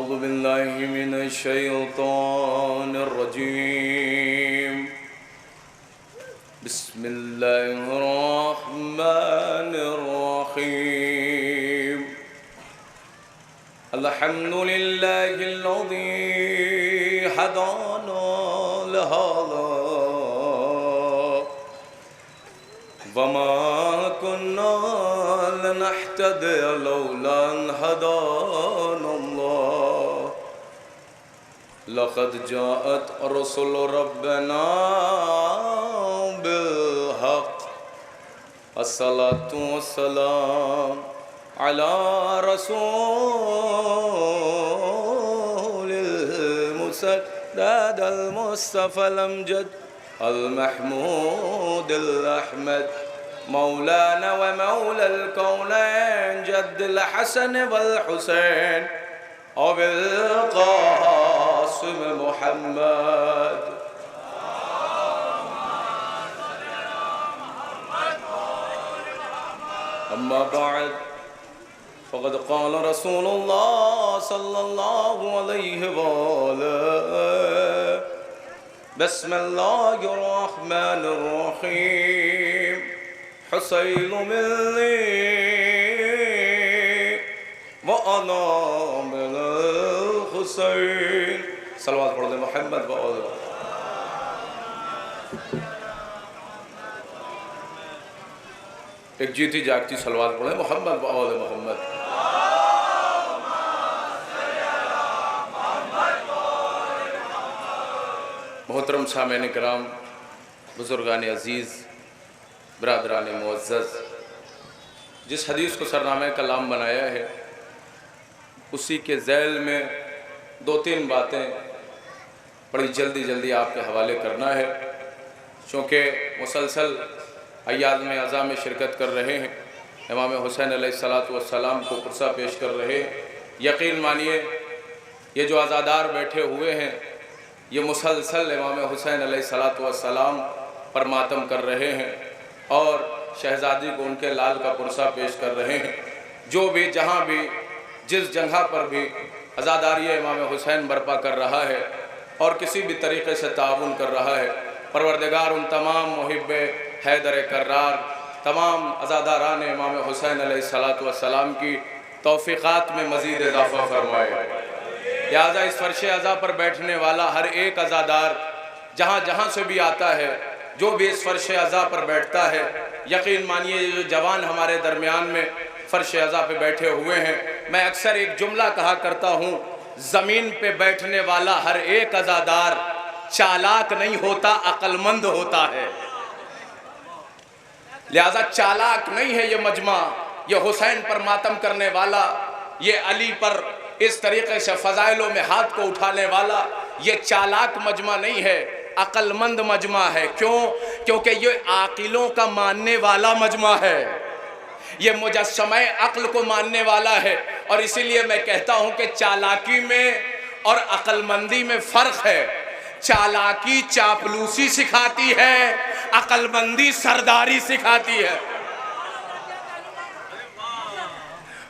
अऊज़ु बिल्लाहि मिनश शैतानिर रजीम। बिस्मिल्लाहिर रहमानिर रहीम। अल्हम्दुलिल्लाहिल्लज़ी हदाना लिहाज़ा वमा कुन्ना लनहतदिया लौला अन हदानल्लाह। लक़द जाअत रुसुलु रब्बिना बिल-हक़्क़। अस्सलातु वस्सलाम अला रसूलिल मुसद्ददिल मुस्तफ़ल अमजद अल महमूदिल अहमद मौलाना व मौलल कौनैन जद्दिल हसन वल हुसैन अबिल क़ासिम मुहम्मद। अम्मा बअद फ़क़द क़ाल रसूलुल्लाह सल्लल्लाहु अलैहि वसल्लम बिस्मिल्लाहिर रहमानिर रहीम। हुसैन मिन्नी व अना मिनल हुसैन। सलवात पढ़ दे मोहम्मद व आले। एक जीती जागती सलवात पढ़े मोहम्मद व आले मोहम्मद। मोहतरम सामईन किराम, बुजुर्गान अज़ीज़, बरादरान मुअज़्ज़ज़, जिस हदीस को सरनामे कलाम बनाया है उसी के ज़ैल में दो तीन बातें बड़ी जल्दी जल्दी आपके हवाले करना है, चूँकि मुसलसल अय्याद में अज़ा में शिरकत कर रहे हैं, इमाम हुसैन अलैहिस्सलातु वस्सलाम को पुरसा पेश कर रहे हैं। यकीन मानिए ये जो अज़ादार बैठे हुए हैं ये मुसलसल इमाम हुसैन अलैहिस्सलातु वस्सलाम पर मातम कर रहे हैं और शहज़ादी को उनके लाल का पुरसा पेश कर रहे हैं। जो भी जहाँ भी जिस जगह पर भी अज़ादारी इमाम हुसैन बर्पा कर रहा है और किसी भी तरीक़े से ताउन कर रहा है, परवरदिगार उन तमाम मुहिब्ब हैदर कर्रार तमाम अज़ादारान इमाम हुसैन अलैहिस्सलातु वस्सलाम की तौफ़ीक़ात में मज़ीद इज़ाफ़ा फरमाए। लिहाज़ा इस फ़र्श अज़ा पर बैठने वाला हर एक अज़ादार जहाँ जहाँ से भी आता है, जो भी इस फ़र्श अज़ा पर बैठता है, यकीन मानिए ये जो जवान हमारे दरमियान में फ़र्श अज़ा पे बैठे हुए हैं, मैं अक्सर एक जुमला कहा करता हूँ, ज़मीन पे बैठने वाला हर एक अज़ादार चालाक नहीं होता, अक्लमंद होता है। लिहाजा चालाक नहीं है ये मजमा, ये हुसैन पर मातम करने वाला, ये अली पर इस तरीके से फ़ज़ाइलों में हाथ को उठाने वाला, ये चालाक मजमा नहीं है, अक्लमंद मजमा है। क्यों? क्योंकि ये आकिलों का मानने वाला मजमा है, ये मुजस्समे अक्ल को मानने वाला है। और इसीलिए मैं कहता हूँ कि चालाकी में और अक्लमंदी में फ़र्क है। चालाकी चापलूसी सिखाती है, अक्लमंदी सरदारी सिखाती है।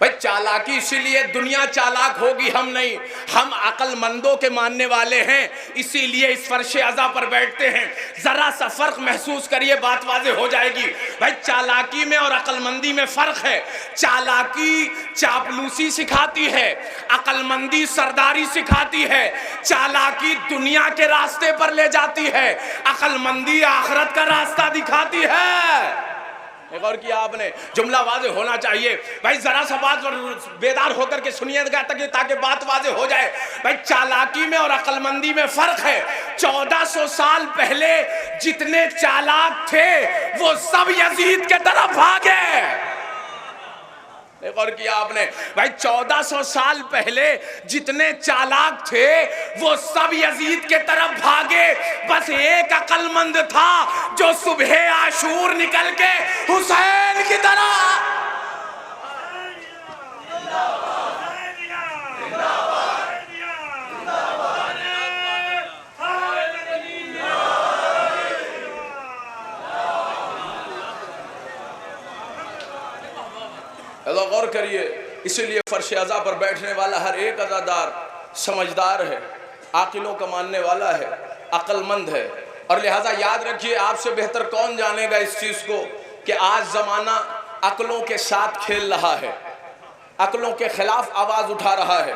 भाई चालाकी इसीलिए दुनिया चालाक होगी, हम नहीं, हम अक्लमंदों के मानने वाले हैं, इसीलिए इस फर्श अज़ा पर बैठते हैं। ज़रा सा फ़र्क महसूस करिए, बात वाज़े हो जाएगी। भाई चालाकी में और अक्लमंदी में फ़र्क है। चालाकी चापलूसी सिखाती है, अक्लमंदी सरदारी सिखाती है। चालाकी दुनिया के रास्ते पर ले जाती है, अक्लमंदी आखिरत का रास्ता दिखाती है। एक और किया आपने, जुमला वाज़े होना चाहिए। भाई जरा सा बात बेदार होकर के सुनिएगा ताकि बात वाज़े हो जाए। भाई चालाकी में और अक्लमंदी में फ़र्क है। 1400 साल पहले जितने चालाक थे वो सब यजीद के तरफ भागे। एक और किया आपने, भाई 1400 साल पहले जितने चालाक थे वो सब यजीद के तरफ भागे। बस एक अक्लमंद था जो सुबह आशूर निकल के हुसैन की तरह। गौर करिए, इसीलिए फर्श अज़ा पर बैठने वाला हर एक अज़ादार समझदार है, आकिलों का मानने वाला है, अक्लमंद है। और लिहाजा याद रखिए, आपसे बेहतर कौन जानेगा इस चीज़ को कि आज ज़माना अक्लों के साथ खेल रहा है, अक्लों के खिलाफ आवाज़ उठा रहा है।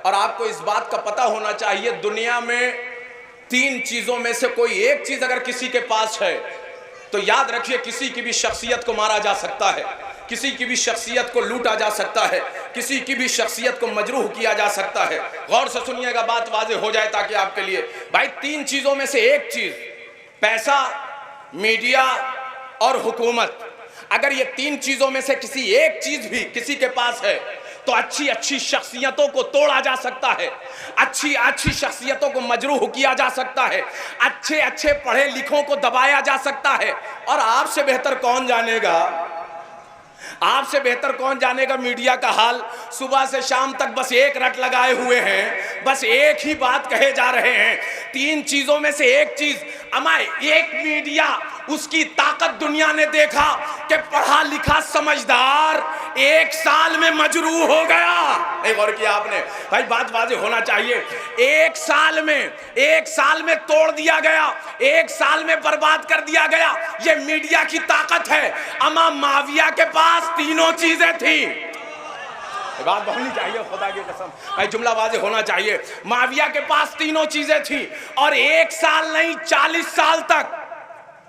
और आपको इस बात का पता होना चाहिए, दुनिया में 3 चीज़ों में से कोई एक चीज़ अगर किसी के पास है तो याद रखिए किसी की भी शख्सियत को मारा जा सकता है, किसी की भी शख्सियत को लूटा जा सकता है, किसी की भी शख्सियत को मजरूह किया जा सकता है। गौर से सुनिएगा, बात वाज़ेह हो जाए ताकि आपके लिए। भाई 3 चीज़ों में से एक चीज़, पैसा, मीडिया और हुकूमत, अगर ये 3 चीज़ों में से किसी एक चीज़ भी किसी के पास है तो अच्छी अच्छी शख्सियतों को तोड़ा जा सकता है, अच्छी अच्छी शख्सियतों को मजरूह किया जा सकता है, अच्छे अच्छे पढ़े लिखों को दबाया जा सकता है। और आपसे बेहतर कौन जानेगा, आपसे बेहतर कौन जानेगा मीडिया का हाल। सुबह से शाम तक बस एक रट लगाए हुए हैं, बस एक ही बात कहे जा रहे हैं। 3 चीज़ों में से एक चीज़, अमा एक मीडिया, उसकी ताकत दुनिया ने देखा कि पढ़ा लिखा समझदार 1 साल में मजरूह हो गया। एक और किया आपने, भाई बात वाज़ेह होना चाहिए। 1 साल में तोड़ दिया गया, 1 साल में बर्बाद कर दिया गया। ये मीडिया की ताकत है। अमा माविया के पास तीनों चीजें थी। बात बोलनी चाहिए, खुदा की कसम भाई, जुमला वाज़ेह होना चाहिए। माविया के पास तीनों चीजें थी और 1 साल नहीं 40 साल तक,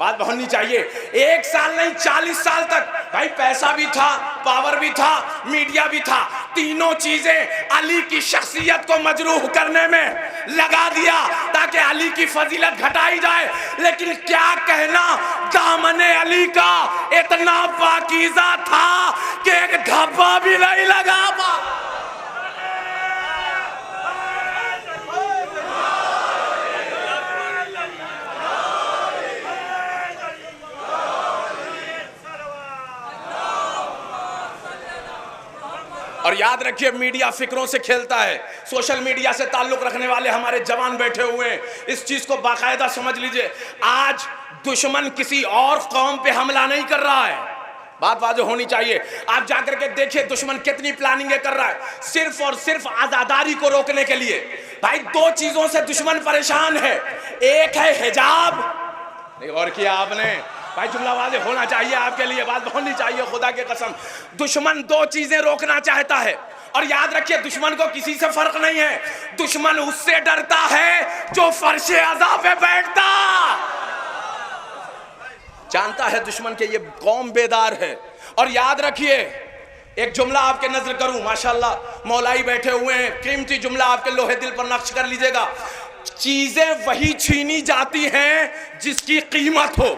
बात बोलनी चाहिए, 1 साल नहीं 40 साल तक भाई पैसा भी था, पावर भी था, मीडिया भी था। तीनों चीजें अली की शख्सियत को मजरूह करने में लगा दिया ताकि अली की फजीलत घटाई जाए। लेकिन क्या कहना, दामने अली का इतना पाकीज़ा था कि एक धब्बा भी नहीं लगा। और याद रखिए, मीडिया फिक्रों से खेलता है। सोशल मीडिया से ताल्लुक रखने वाले हमारे जवान बैठे हुए हैं, इस चीज को बाकायदा समझ लीजिए। आज दुश्मन किसी और कौम पे हमला नहीं कर रहा है, बात वाज़ेह होनी चाहिए। आप जाकर के देखिए दुश्मन कितनी प्लानिंग कर रहा है, सिर्फ और सिर्फ आजादारी को रोकने के लिए। भाई 2 चीजों से दुश्मन परेशान है, एक है हिजाब, और किया आपने भाई, जुमला वाज़ेह होना चाहिए आपके लिए, बात होनी चाहिए, खुदा के कसम। दुश्मन 2 चीजें रोकना चाहता है। और याद रखिए, दुश्मन को किसी से फर्क नहीं है, दुश्मन उससे डरता है जो फर्शे अज़ा पे बैठता। जानता है दुश्मन के ये कौम बेदार है। और याद रखिए, एक जुमला आपके नजर करूं, माशाल्लाह मौलाई बैठे हुए हैं, कीमती जुमला आपके लोहे दिल पर नक्श कर लीजिएगा। चीजें वही छीनी जाती हैं जिसकी कीमत हो।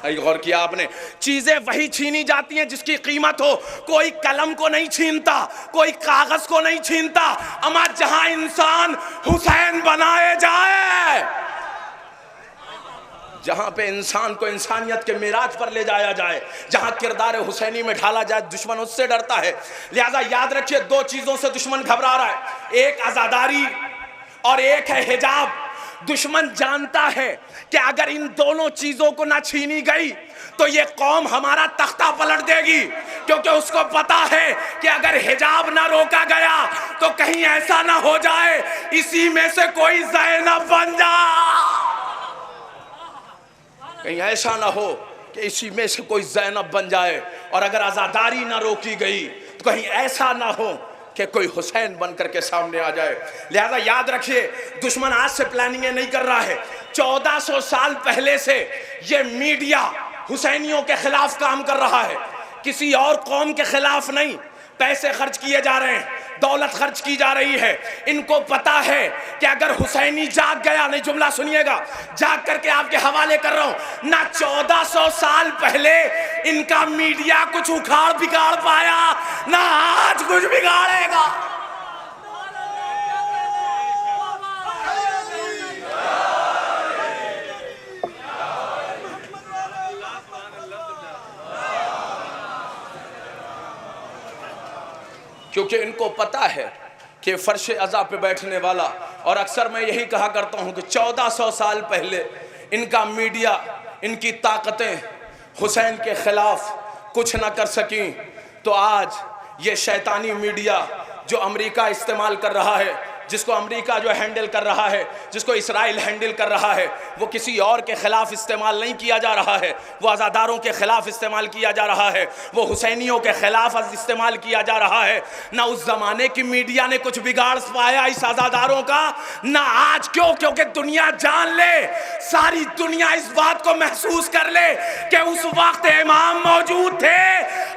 गौर किया आपने, चीजें वही छीनी जाती हैं जिसकी कीमत हो। कोई कलम को नहीं छीनता, कोई कागज को नहीं छीनता, अमा जहां इंसान हुसैन बनाए जाए, जहां पे इंसान को इंसानियत के मिराज पर ले जाया जाए, जहां किरदार हुसैनी में ढाला जाए, दुश्मन उससे डरता है। लिहाजा याद रखिए, 2 चीजों से दुश्मन घबरा रहा है, एक आजादारी और एक है हिजाब। दुश्मन जानता है कि अगर इन दोनों चीजों को ना छीनी गई तो ये कौम हमारा तख्ता पलट देगी, क्योंकि उसको पता है कि अगर हिजाब ना रोका गया तो कहीं ऐसा ना हो जाए इसी में से कोई ज़ैनब बन जाए, कहीं ऐसा ना हो कि इसी में से कोई ज़ैनब बन जाए। और अगर आज़ादारी ना रोकी गई तो कहीं ऐसा ना हो कि कोई हुसैन बन करके सामने आ जाए। लिहाजा याद रखिए, दुश्मन आज से प्लानिंग नहीं कर रहा है, 1400 साल पहले से ये मीडिया हुसैनियों के खिलाफ काम कर रहा है, किसी और कौम के खिलाफ नहीं। पैसे खर्च किए जा रहे हैं, दौलत खर्च की जा रही है। इनको पता है कि अगर हुसैनी जाग गया, नहीं जुमला सुनिएगा, जाग करके आपके हवाले कर रहा हूं ना, 1400 साल पहले इनका मीडिया कुछ उखाड़ बिगाड़ पाया, ना आज कुछ बिगाड़ेगा। क्योंकि इनको पता है कि फर्श अज़ा पे बैठने वाला, और अक्सर मैं यही कहा करता हूं कि 1400 साल पहले इनका मीडिया, इनकी ताकतें हुसैन के खिलाफ कुछ ना कर सकी, तो आज ये शैतानी मीडिया जो अमेरिका इस्तेमाल कर रहा है, जिसको अमेरिका जो हैंडल कर रहा है, जिसको इसराइल हैंडल कर रहा है, वो किसी और के खिलाफ इस्तेमाल नहीं किया जा रहा है, वो आज़ादारों के खिलाफ इस्तेमाल किया जा रहा है, वो हुसैनियों के खिलाफ इस्तेमाल किया जा रहा है। ना उस जमाने की मीडिया ने कुछ बिगाड़ पाया इस आज़ादारों का, ना आज। क्यों? क्योंकि दुनिया जान ले, सारी दुनिया इस बात को महसूस कर ले कि उस वक्त इमाम मौजूद थे,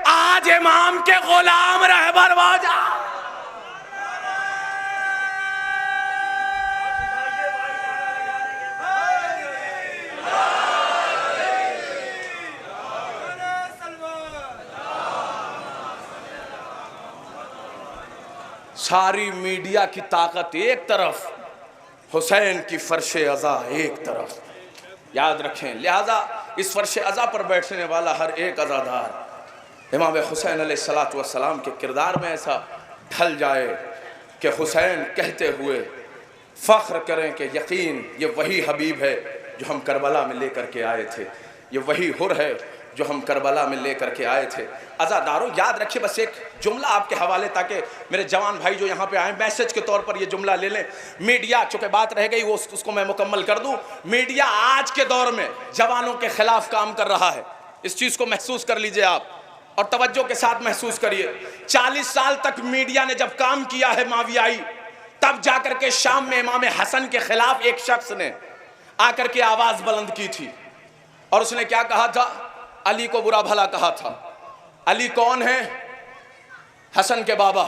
आज इमाम के गुलाम रहबर वाजा। सारी मीडिया की ताकत एक तरफ, हुसैन की फर्श अज़ा एक तरफ। याद रखें, लिहाजा इस फर्श अज़ा पर बैठने वाला हर एक अज़ादार इमाम हुसैन अलैहिस्सलातु वस्सलाम के किरदार में ऐसा ढल जाए कि हुसैन कहते हुए फ़ख्र करें कि यकीन ये वही हबीब है जो हम करबला में लेकर के आए थे, ये वही हुर है जो हम करबला में लेकर के आए थे। अज़ादारों, याद रखिए बस एक जुमला आपके हवाले, ताकि मेरे जवान भाई जो यहाँ पे आए मैसेज के तौर पर ये जुमला ले लें। मीडिया, चूँकि बात रह गई वो उसको मैं मुकम्मल कर दूँ। मीडिया आज के दौर में जवानों के खिलाफ काम कर रहा है, इस चीज़ को महसूस कर लीजिए आप और तवज्जो के साथ महसूस करिए। 40 साल तक मीडिया ने जब काम किया है मावियाई, तब जाकर के शाम में इमाम हसन के खिलाफ एक शख्स ने आकर के आवाज़ बुलंद की थी और उसने क्या कहा था? अली को बुरा भला कहा था। अली कौन है? हसन के बाबा।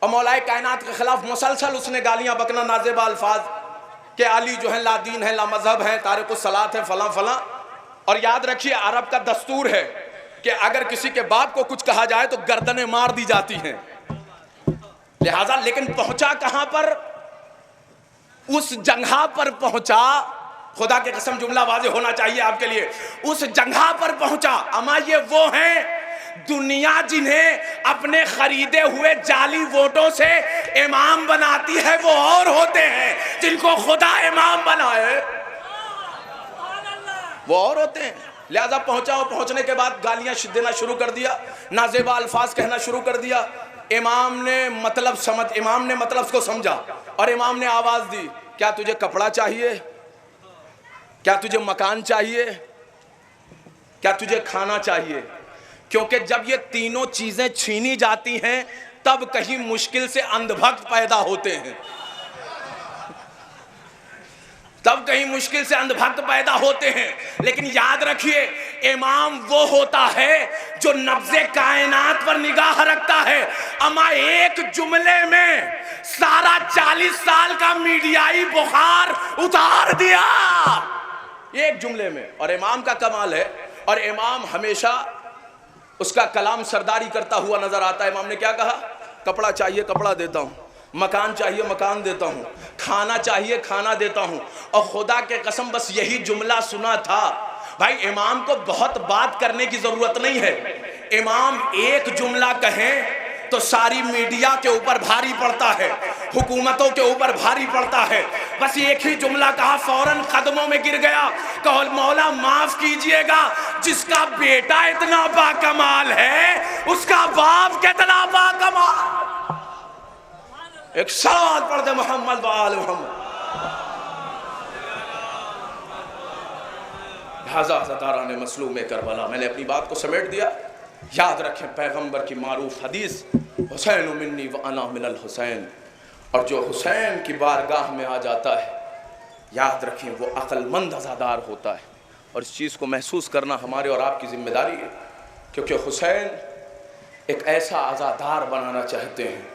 और मौलाए कायनात के खिलाफ मुसलसल उसने गालियां बकना नाजेबा अल्फाज कि अली जो है लादीन है, लामज़हब है, तारिकुस सलात है, फलां फलां। और याद रखिए अरब का दस्तूर है कि अगर किसी के बाप को कुछ कहा जाए तो गर्दनें मार दी जाती हैं। लिहाजा लेकिन पहुंचा कहां पर? उस जगह पर पहुंचा, खुदा के कसम जुमला वाज़ेह होना चाहिए आपके लिए, उस जगह पर पहुंचा। अमा ये वो हैं दुनिया जिन्हें अपने खरीदे हुए जाली वोटों से इमाम बनाती है, वो और होते हैं जिनको खुदा इमाम बनाए, वो और होते हैं। लिहाजा पहुंचा और पहुंचने के बाद गालियां देना शुरू कर दिया, नाजेबा अल्फाज कहना शुरू कर दिया। इमाम ने मतलब को समझा और इमाम ने आवाज दी, क्या तुझे कपड़ा चाहिए? क्या तुझे मकान चाहिए? क्या तुझे खाना चाहिए? क्योंकि जब ये तीनों चीजें छीनी जाती हैं तब कहीं मुश्किल से अंधभक्त पैदा होते हैं, तब कहीं मुश्किल से अंधभक्त पैदा होते हैं। लेकिन याद रखिए इमाम वो होता है जो नब्ज़े कायनात पर निगाह रखता है। अमा एक जुमले में सारा 40 साल का मीडियाई बुखार उतार दिया, एक जुमले में। और इमाम का कमाल है, और इमाम हमेशा उसका कलाम सरदारी करता हुआ नजर आता है। इमाम ने क्या कहा? कपड़ा चाहिए कपड़ा देता हूँ, मकान चाहिए मकान देता हूँ, खाना चाहिए खाना देता हूँ। और खुदा के कसम बस यही जुमला सुना था। भाई इमाम को बहुत बात करने की जरूरत नहीं है, इमाम एक जुमला कहें तो सारी मीडिया के ऊपर भारी पड़ता है, हुकूमतों के ऊपर भारी पड़ता है। बस एक ही जुमला कहा, फौरन कदमों में गिर गया, कहो मौला माफ कीजिएगा, जिसका बेटा इतना बाकमाल है उसका बाप कितना बाकमाल। एक सलावत पढ़ दे मोहम्मद व आले मोहम्मद। हज़ाराने मसलूम करबला, मैंने अपनी बात को समेट दिया। याद रखें पैगंबर की मारूफ हदीस, हुसैन मिन्नी व अना मिनल हुसैन। और जो हुसैन की बारगाह में आ जाता है, याद रखें वो अक्लमंद अज़ादार होता है। और इस चीज़ को महसूस करना हमारे और आपकी जिम्मेदारी है, क्योंकि हुसैन एक ऐसा अज़ादार बनाना चाहते हैं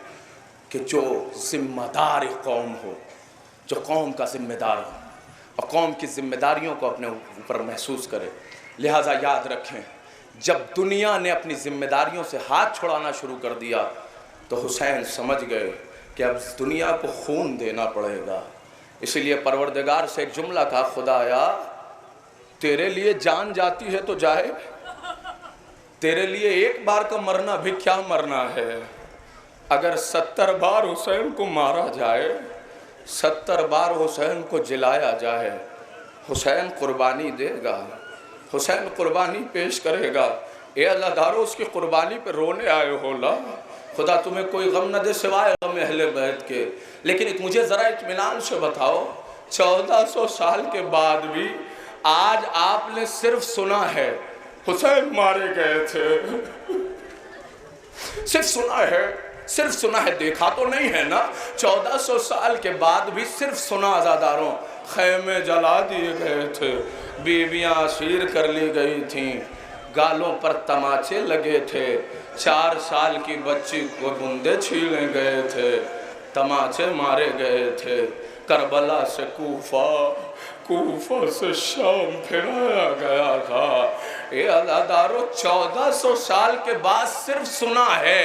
कि जो जिम्मेदार कौम हो, जो कौम का जिम्मेदार हो और कौम की जिम्मेदारियों को अपने ऊपर महसूस करे। लिहाजा याद रखें जब दुनिया ने अपनी जिम्मेदारियों से हाथ छुड़ाना शुरू कर दिया तो हुसैन समझ गए कि अब दुनिया को खून देना पड़ेगा। इसीलिए परवरदिगार से एक जुमला कहा, खुदाया तेरे लिए जान जाती है तो जाए, तेरे लिए एक बार का मरना भी क्या मरना है। अगर 70 बार हुसैन को मारा जाए, 70 बार हुसैन को जिलाया जाए, हुसैन कुर्बानी देगा, हुसैन कुर्बानी पेश करेगा। ए अल्लाहदारो उसकी कुर्बानी पे रोने आए हो ला, खुदा तुम्हें कोई गम न दे सिवाय गम अहले बैत के। लेकिन मुझे ज़रा इत्मीनान से बताओ, 1400 साल के बाद भी आज आपने सिर्फ सुना है हुसैन मारे गए थे, सिर्फ सुना है, सिर्फ सुना है, देखा तो नहीं है ना। 1400 साल के बाद भी सिर्फ सुना। आज़ादारों, खैमे जला दिए गए थे, बीवियां असीर कर ली गई थीं, गालों पर तमाचे लगे थे, 4 साल की बच्ची को बूंदे छीले गए थे, तमाचे मारे गए थे। करबला से कूफा, कूफा से शाम फिराया गया था। ये अज़ादारों, 1400 साल के बाद सिर्फ सुना है,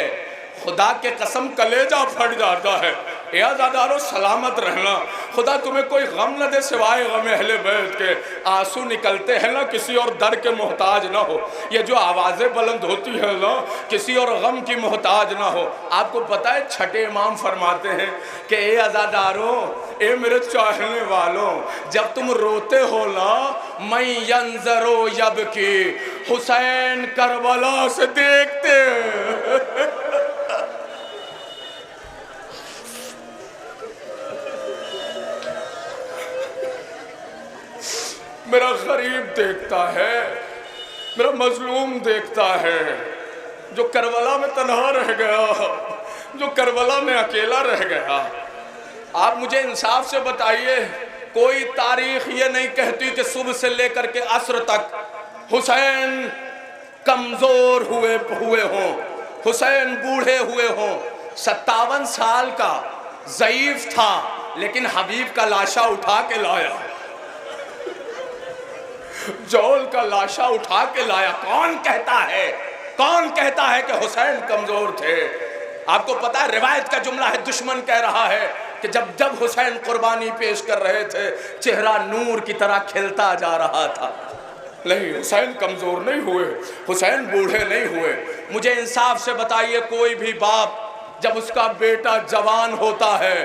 खुदा के कसम कलेजा फट जाता है। ए अज़ादारों, सलामत रहना, खुदा तुम्हें कोई गम न दे सिवाय गम अहले बैत के। आंसू निकलते हैं ना, किसी और दर के मोहताज ना हो। ये जो आवाज़ें बुलंद होती है ना, किसी और गम की मोहताज ना हो। आपको पता है, छठे इमाम फरमाते हैं कि ए अज़ादारों, ए मेरे चाहने वालों, जब तुम रोते हो ना, मैं यंजरो यब की, हुसैन करबला से देखते मेरा गरीब देखता है, मेरा मजलूम देखता है, जो करबला में तन्हा रह गया, जो करबला में अकेला रह गया। आप मुझे इंसाफ से बताइए, कोई तारीख ये नहीं कहती कि सुबह से लेकर के असर तक हुसैन कमजोर हुए हों, हुसैन बूढ़े हुए हों। 57 साल का ज़ईफ था, लेकिन हबीब का लाशा उठा के लाया, जौल का लाशा उठा के लाया। कौन कहता है, कौन कहता है कि हुसैन कमजोर थे? आपको पता है, रिवायत का जुमला है, दुश्मन कह रहा है कि जब जब हुसैन कुर्बानी पेश कर रहे थे, चेहरा नूर की तरह खिलता जा रहा था। नहीं, हुसैन कमजोर नहीं हुए, हुसैन बूढ़े नहीं हुए। मुझे इंसाफ से बताइए, कोई भी बाप जब उसका बेटा जवान होता है,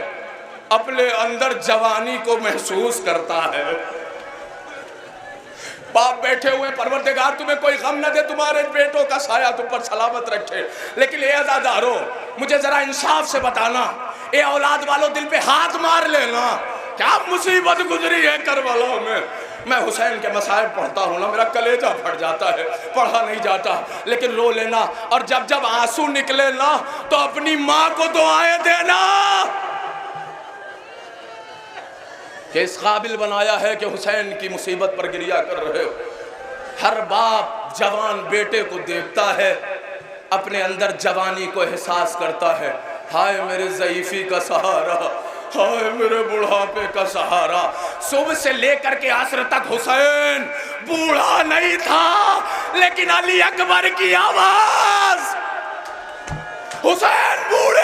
अपने अंदर जवानी को महसूस करता है। बाप बैठे हुए, परवरदिगार तुम्हें कोई गम न दे, तुम्हारे बेटों का साया तुम पर सलामत रखे। लेकिन ये अज़ादारों, मुझे जरा इंसाफ से बताना, ये औलाद वालों दिल पे हाथ मार लेना, क्या मुसीबत गुजरी है करबला में। मैं हुसैन के मसाइब पढ़ता हूँ ना, मेरा कलेजा फट जाता है, पढ़ा नहीं जाता, लेकिन रो लेना। और जब जब आंसू निकले ना, तो अपनी माँ को दुआएं देना कि इस काबिल बनाया है कि हुसैन की मुसीबत पर गिरिया कर रहे हो। हर बाप जवान बेटे को देखता है, अपने अंदर जवानी को एहसास करता है, हाय मेरे ज़ईफ़ी का सहारा, हाय मेरे बुढ़ापे का सहारा। सुबह से लेकर के असर तक हुसैन बूढ़ा नहीं था, लेकिन अली अकबर की आवाज, हुसैन बूढ़े।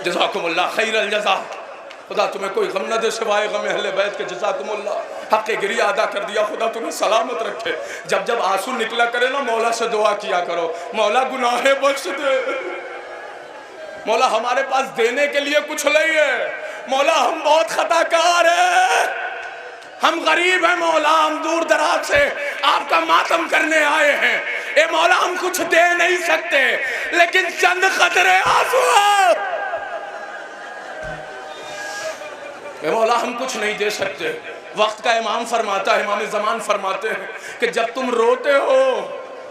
जज़ाकुमुल्लाह खैरल जज़ा, खुदा तुम्हें कोई गम न दे सिवाय गम अहले बैत के। जज़ाकुमुल्लाह, हक़ गिरिया अदा कर दिया, खुदा तुम्हें सलामत रखे। जब जब आंसू निकला करे ना, मौला से दुआ किया करो, मौला गुनाहे बख्श दे, मौला हमारे पास देने के लिए कुछ नहीं है, मौला हम बहुत खताकार हैं, हम गरीब हैं मौला, हम दूर दराज से आपका मातम करने आए हैं। ए मौला, हम कुछ दे नहीं सकते, लेकिन चंद कतरे आंसू, मौला हम कुछ नहीं दे सकते। वक्त का इमाम फरमाता है, इमाम ज़मान फरमाते हैं कि जब तुम रोते हो,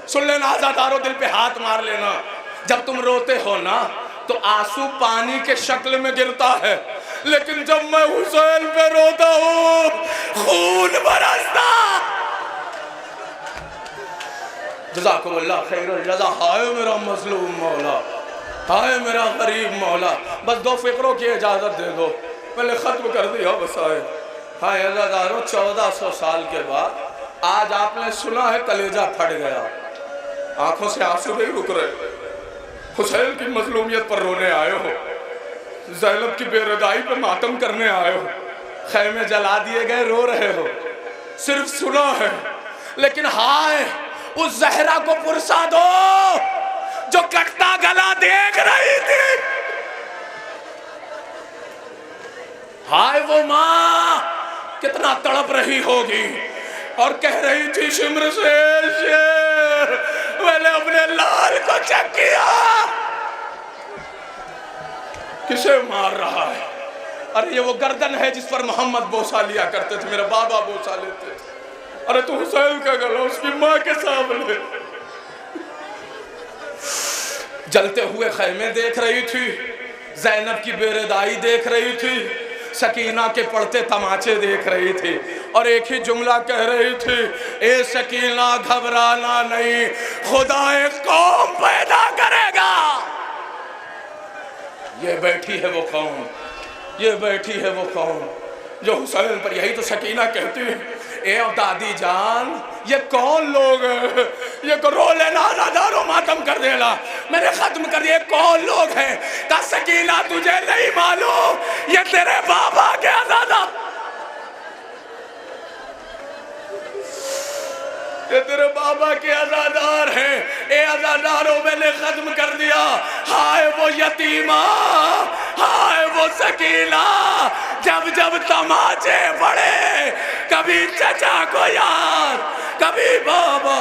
सुन लेना आज़ादारों, दिल पे हाथ मार लेना, जब तुम रोते हो ना, तो आंसू पानी के शक्ल में गिरता है, लेकिन जब मैं हुसैन पे रोता हूँ, खून बरसता। जज़ाकुमुल्लाह खैरल जज़ा। हाय मेरा मज़लूम मौला, हाय मेरा गरीब मौला, बस 2 फ़िक्रों की इजाज़त दे दो, मैंने ख़त्म कर दिया बसाए। हाँ अज़ादारों, 1400 साल के बाद आज आपने सुना है, कलेजा फट गया, आंखों से आंसू नहीं रुक रहे। हुसैन की मजलूमियत पर रोने आए हो, ज़ैनब की बेरदाई पे मातम करने आए हो, खैमे जला दिए गए, रो रहे हो, सिर्फ सुना है। लेकिन हाय उस जहरा को पुरसा दो जो कटता गला देख रही थी, हाय वो माँ कितना तड़प रही होगी और कह रही थी शिम्र से मैंने अपने लाल को चेक किया। किसे मार रहा है? अरे ये वो गर्दन है जिस पर मोहम्मद बोसा लिया करते थे, मेरे बाबा बोसा लेते थे। अरे तू हुसैन का गला उसकी माँ के सामने। जलते हुए खैमे देख रही थी, ज़ैनब की बेरदाई देख रही थी, सकीना के पड़ते तमाचे देख रही थी और एक ही जुमला कह रही थी, ए सकीना घबराना नहीं, खुदा एक कौम पैदा करेगा। ये बैठी है वो कौम, ये बैठी है वो कौम जो हुसैन पर, यही तो सकीना कहती है, ए दादी जान ये कौन लोग हैं, ये रो लेना आजादारो मातम कर देना, मैंने खत्म कर दिया, कौन लोग हैं? का सकीना तुझे नहीं मालूम ये तेरे बाबा के आजादा, ये तेरे बाबा के आजादार हैं। ए आजादारों मैंने खत्म कर दिया। हाय वो यतीमा, हाय वो सकीना, जब जब तमाचे पड़े, कभी चचा को याद, कभी बाबा